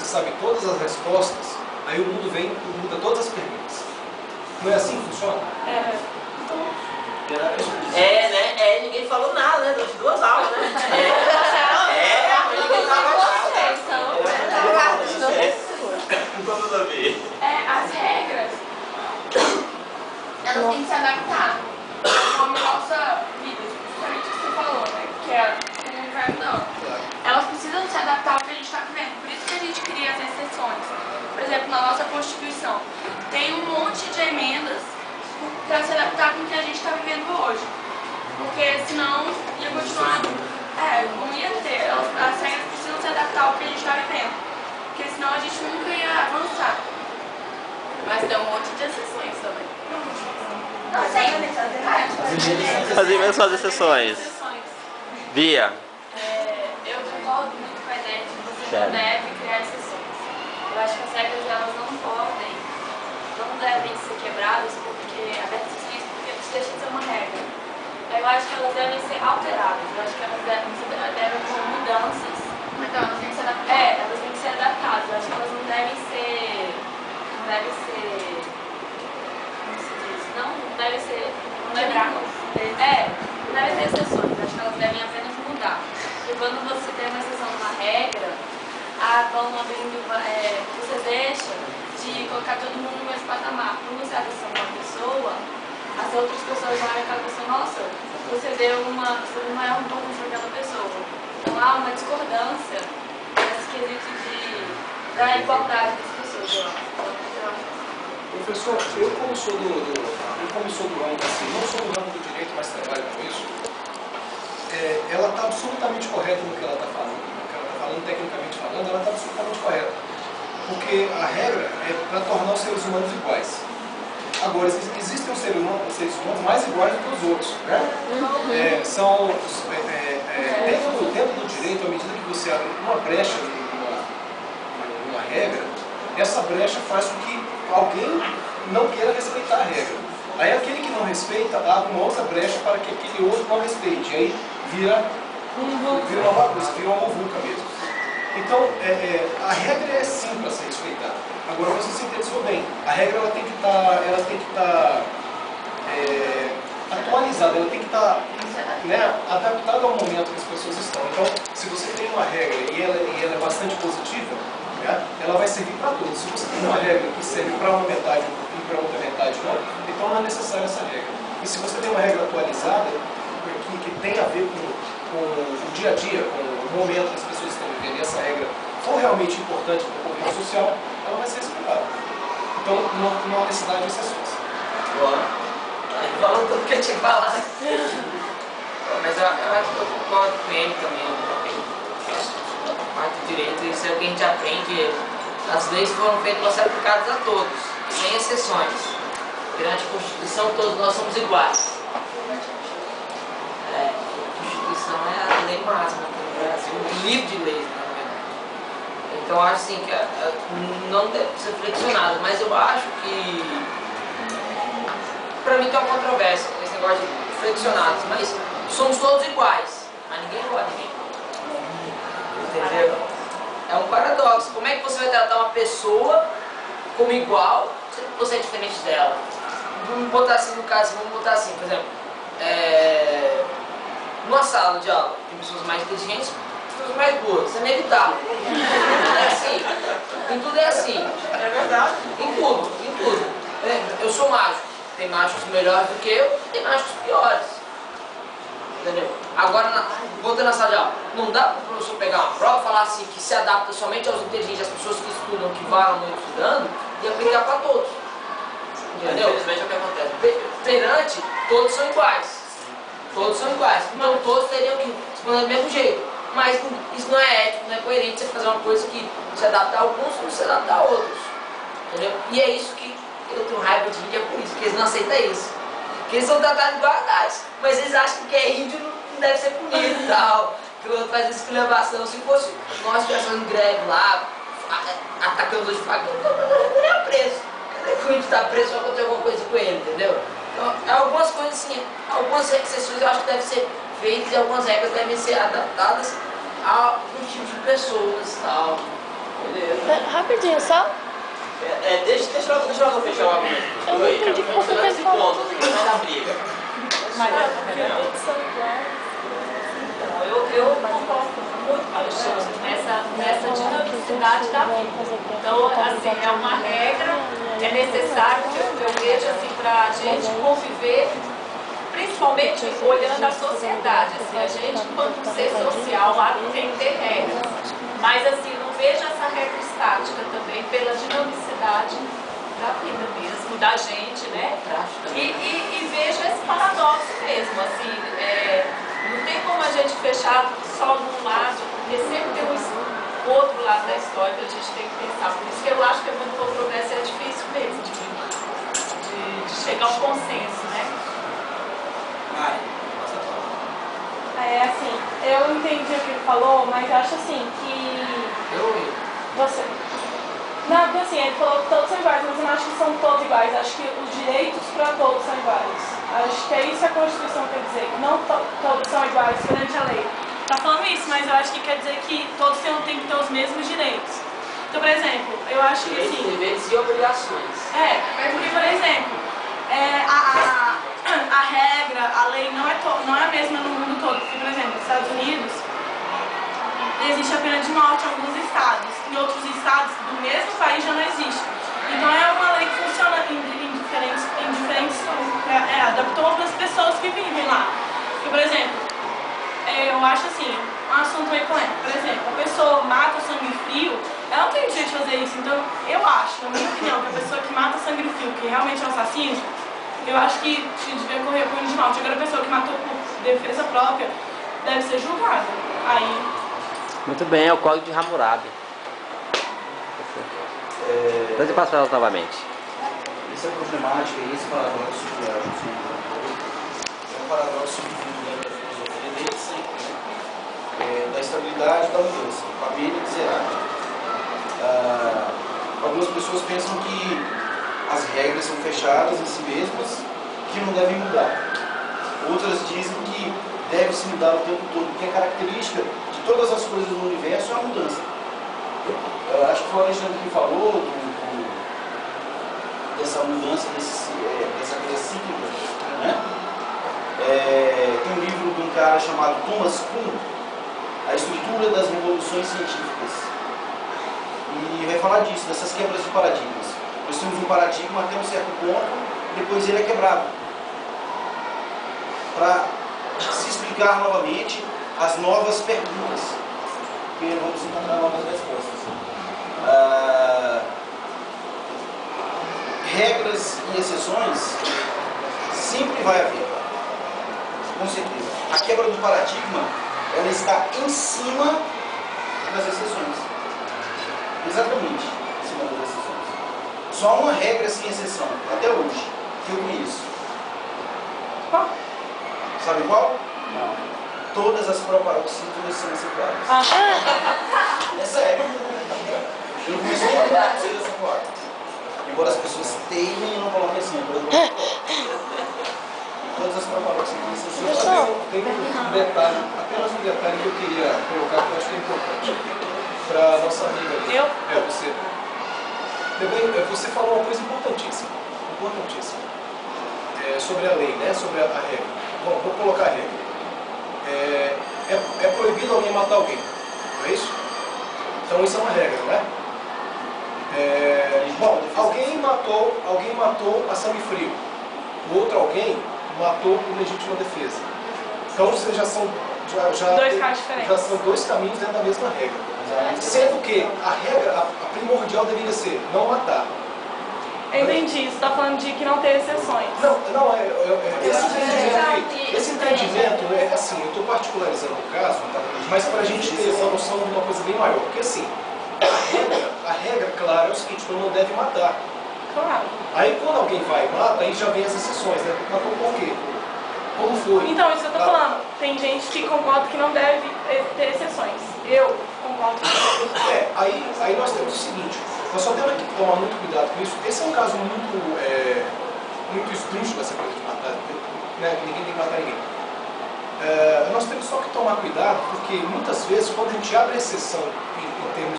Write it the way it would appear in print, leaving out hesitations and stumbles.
sabe todas as respostas, aí o mundo vem e muda todas as perguntas. Não é assim que funciona? Né? Ninguém falou nada, né? Durante 2 aulas, né? Ninguém falou nada. Vamos lá ver. As regras, elas têm que se adaptar conforme a nossa vida, justamente o que você falou, né? Que é como vai mudando. Elas precisam se adaptar ao que a gente está vivendo, por isso que a gente cria as exceções. Por exemplo, na nossa Constituição, tem um monte de emendas para se adaptar com o que a gente está vivendo hoje. Porque senão ia continuar, não ia ter. As regras precisam se adaptar ao que a gente está vivendo. Porque senão a gente nunca ia avançar. Mas tem um monte de exceções também. Não, tem. As emendas são as exceções. Bia. Eu concordo muito com a ideia de que você não deve criar exceções. Eu acho que as regras elas não devem ser quebradas porque abertas exceções porque isso deixa de ser uma regra. Eu acho que elas devem ser alteradas. Eu acho que elas devem ter mudanças. Então, elas têm que se adaptar. Elas têm que ser adaptadas. Eu acho que elas não devem ser. Como se diz? Não devem ser. Não devem ter exceções. Eu acho que elas devem apenas mudar. Porque quando você tem uma exceção numa regra, vão abrindo. Você deixa de colocar todo mundo no mesmo patamar. Quando você abre exceção uma pessoa, as outras pessoas olham aquela pessoa, nossa, você não é um bom para aquela pessoa. Então há uma discordância nesse quesito da igualdade das pessoas, eu acho. Professor, eu como sou do ramo, assim, não sou do ramo do direito, mas trabalho com isso, ela está absolutamente correta no que ela está falando. No que ela está falando, tecnicamente falando, ela está absolutamente correta. Porque a regra é para tornar os seres humanos iguais. Agora, existem os seres humanos mais iguais do que os outros, né? Dentro do direito, à medida que você abre uma brecha numa regra, essa brecha faz com que alguém não queira respeitar a regra. Aí aquele que não respeita abre uma outra brecha para que aquele outro não respeite. Aí vira uma bagunça, vira uma muvuca mesmo. Então, a regra é sim para ser respeitada. Agora, você sintetizou bem. A regra ela tem que estar atualizada, ela tem que estar adaptada ao momento que as pessoas estão. Então, se você tem uma regra e ela é bastante positiva, né, ela vai servir para todos. Se você tem uma regra que serve para uma metade e para outra metade não, então não é necessária essa regra. E se você tem uma regra atualizada, que tem a ver com o dia a dia, com o momento que as pessoas estão vivendo, e essa regra for realmente importante para o convívio social, ela vai ser respeitada. Então, não há necessidade de exceções. Boa. Falando tudo que eu tinha que falar. Mas eu acho que eu concordo com ele também. Parte do direito, isso é o que a gente aprende. As leis foram feitas para ser aplicadas a todos, sem exceções. Perante a Constituição, todos nós somos iguais. A Constituição é a lei máxima do Brasil, um livro de leis, na verdade. Então, eu acho assim, que não deve ser flexionado, mas eu acho que, para mim, tem uma controvérsia com esse negócio de flexionados, mas somos todos iguais, mas ninguém é igual a ninguém. Entendeu? É um paradoxo. Como é que você vai tratar uma pessoa como igual se você é diferente dela? Vamos botar assim no caso, por exemplo, numa sala de aula tem pessoas mais inteligentes e pessoas mais boas. Isso é inevitável. É assim. Em tudo é assim. É verdade. Em tudo. Eu sou mágico. Tem mágicos melhores do que eu, tem mágicos piores. Entendeu? Agora, voltando na sala de aula, não dá para o professor pegar uma prova e falar assim que se adapta somente aos inteligentes, às pessoas que estudam, que varam muito estudando, e aplicar para todos. Entendeu? Infelizmente é o que acontece. Perante, todos são iguais. Todos são iguais. Então todos teriam que responder do mesmo jeito. Mas isso não é ético, não é coerente você fazer uma coisa que se adapta a alguns e não se adapta a outros. Entendeu? E é isso que eu tenho raiva de índio, é por isso, porque eles não aceitam isso. Porque eles são tratados de igualdade, mas eles acham que é índio não deve ser punido e tal. Que o outro faz esculhambação. Se fosse nós que fazendo greve lá, atacando os facas, ele é preso. Quer dizer que o índio está preso, vai acontecer alguma coisa com ele, entendeu? Então, algumas coisas assim, algumas exceções eu acho que devem ser feitas e algumas regras devem ser adaptadas a alguns tipos de pessoas e tal. Beleza. Rapidinho, só. Deixa eu fechar o argumento. Eu não entendi porque você fez falando. Vai dar briga. Mas todos são iguais. Eu concordo muito com o Alexandre nessa dinamicidade da vida. Então, assim, é uma regra, é necessário, eu vejo assim, para a gente conviver, principalmente olhando a sociedade. Assim, a gente, enquanto ser social, lá tem que ter regras. Mas, assim, não vejo essa regra estática também pela dinamicidade da vida mesmo, da gente, né? E vejo esse paradoxo mesmo, assim, não tem como a gente fechar só num lado, porque sempre tem um outro lado da história que a gente tem que pensar. Por isso que eu acho que a muito bom progresso é difícil mesmo de chegar a um consenso, né? Assim, eu entendi o que ele falou, mas acho assim que você... Não, porque assim, ele falou que todos são iguais, mas eu não acho que são todos iguais. Acho que os direitos para todos são iguais. Acho que é isso que a Constituição quer dizer, que não todos são iguais perante a lei. Tá falando isso, mas eu acho que quer dizer que todos têm que ter os mesmos direitos. Então, por exemplo, eu acho que assim... Deveres e obrigações. Porque, por exemplo, a regra, a lei não é a mesma no mundo todo. Porque, por exemplo, nos Estados Unidos, existe a pena de morte em alguns estados. Em outros estados do mesmo país já não existe. Então é uma lei que funciona em diferentes adaptou para as pessoas que vivem lá. Porque, por exemplo, eu acho assim, um assunto meio polêmico. Por exemplo, a pessoa mata o sangue frio, ela não tem direito de fazer isso. Então, eu acho, na minha opinião, que a pessoa que mata sangue frio, que realmente é um assassino, eu acho que devia correr por de morte. Agora, a pessoa que matou por defesa própria deve ser julgada. Aí... Muito bem, é o Código de Hammurabi. Então eu passo para elas novamente. Essa problemática e esse paradoxo que a José colocou é um paradoxo vivido dentro da filosofia desde sempre, né? Da estabilidade e da mudança, família e miserável. Algumas pessoas pensam que as regras são fechadas em si mesmas, que não devem mudar. Outras dizem que deve se mudar o tempo todo, porque a característica de todas as coisas no universo é a mudança. Acho que foi o Alexandre que falou dessa mudança, dessa coisa cíclica, né? Tem um livro de um cara chamado Thomas Kuhn, A Estrutura das Revoluções Científicas, e vai falar disso, dessas quebras de paradigmas. Nós temos um paradigma até um certo ponto, depois ele é quebrado, para se explicar novamente as novas perguntas, porque vamos encontrar novas respostas. Regras e exceções sempre vai haver, com certeza. A quebra do paradigma, ela está em cima das exceções, exatamente em cima das exceções. Só uma regra sem exceção, até hoje, que eu conheço. Qual? Sabe qual? Não. Todas as proparoxítonas são excetuadas. É sério. Eu não conheço nenhuma que seja excetuada. Embora as pessoas teimem e não coloquem assim. Todas as proparoxítonas são excetuadas. Tem um detalhe, apenas um detalhe que eu queria colocar que eu acho que é importante para a nossa amiga ali. Você. Você falou uma coisa importantíssima. Sobre a lei, né? Sobre a regra. Bom, vou colocar a regra. É proibido alguém matar alguém, não é isso? Então isso é uma regra, né? Bom, alguém matou a sangue frio. O outro alguém matou por legítima defesa. Então vocês já são dois caminhos dentro da mesma regra. Sendo que a regra, a primordial deveria ser não matar. Eu entendi, você está falando de que não ter exceções. Não, esse entendimento é assim, eu estou particularizando o caso, mas para a gente ter essa noção de uma coisa bem maior. Porque assim, a regra, claro, é o seguinte, tu não deve matar. Claro. Aí quando alguém vai e mata, aí já vem as exceções, né? Matou por quê? Como foi? Então, isso que eu estou falando. Tem gente que concorda que não deve ter exceções. Eu concordo com isso. Aí nós temos o seguinte, nós só temos que tomar muito cuidado com isso. Esse é um caso muito esdrúxulo, essa coisa de matar, né? Ninguém tem que matar ninguém. Nós temos só que tomar cuidado, porque muitas vezes, quando a gente abre exceção em termos